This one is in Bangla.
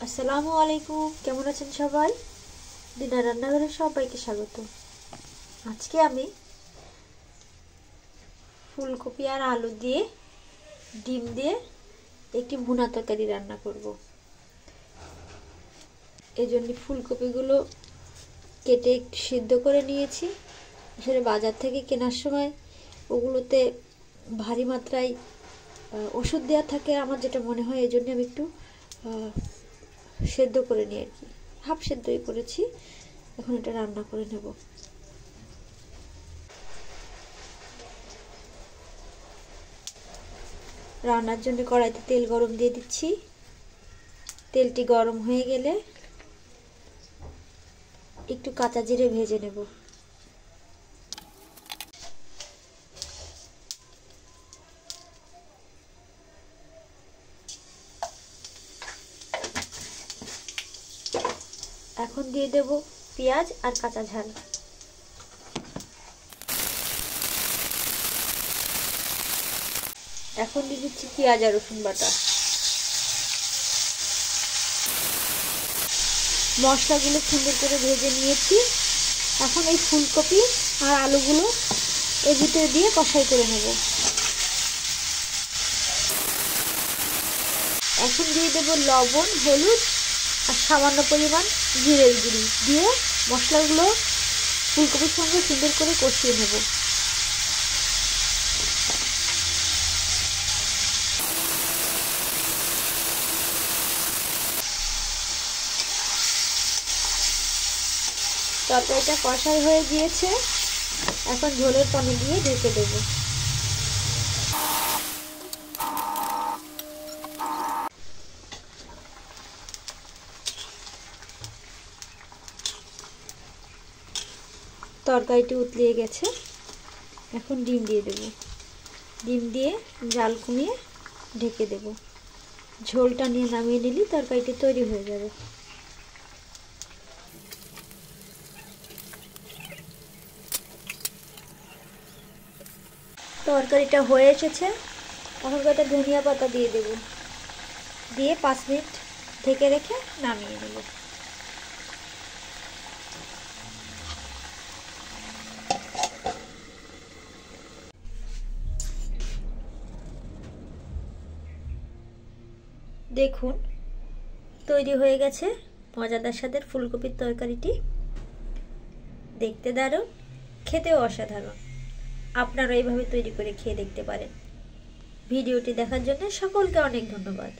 আসসালামু আলাইকুম, কেমন আছেন সবাই? দিনার রান্নাঘরে সবাইকে স্বাগত। আজকে আমি ফুলকপি আর আলু দিয়ে ডিম দিয়ে একটি ভুনা তরকারি রান্না করব। এই জন্য ফুলকপিগুলো কেটে একটু সিদ্ধ করে নিয়েছি। আসলে বাজার থেকে কেনার সময় ওগুলোতে ভারী মাত্রায় ওষুধ দেওয়া থাকে আমার যেটা মনে হয়, এই জন্য আমি একটু সেদ্ধ করে নিই আর কি। হাফ সেদ্ধই করেছি। এখন এটা রান্না করে নেব। রান্নার জন্য কড়াইতে তেল গরম দিয়ে দিচ্ছি। তেলটি গরম হয়ে গেলে একটু কাঁচা জিরে ভেজে নেব। এখন দিয়ে দেব পেঁয়াজ আর কাঁচা ঝাল। এখন দিয়ে দিচ্ছি পেঁয়াজ আর রসুন বাটা। মশলাগুলো সুন্দর করে ভেজে নিয়েছি। এখন এই ফুলকপি আর আলুগুলো এর ভিতরে দিয়ে কষাই করে নেব। এখন দিয়ে দেব লবণ, হলুদ আর সামান্য পরিমাণ জিরের গুঁড়ি দিয়ে মশলাগুলো ফুলকপির সঙ্গে সুন্দর করে কষিয়ে নেব। তরকারিটা কষাই হয়ে গিয়েছে। এখন ঝোলের পানি দিয়ে ঢেকে দেব। তরকারিটি উতলিয়ে গেছে। এখন ডিম দিয়ে দেব। ডিম দিয়ে জাল কমিয়ে ঢেকে দেব। ঝোলটা নিয়ে নামিয়ে নিলে তরকারিটি তৈরি হয়ে যাবে। তরকারিটা হয়ে এসেছে। এখন কয়েকটা ধনিয়া পাতা দিয়ে দেব। দিয়ে 5 মিনিট ঢেকে রেখে নামিয়ে নেব। দেখুন তৈরি হয়ে গেছে মজাদার স্বাদের ফুলকপির তরকারিটি। দেখতে দারুণ, খেতেও অসাধারণ। আপনারা এইভাবে তৈরি করে খেয়ে দেখতে পারেন। ভিডিওটি দেখার জন্য সকলকে অনেক ধন্যবাদ।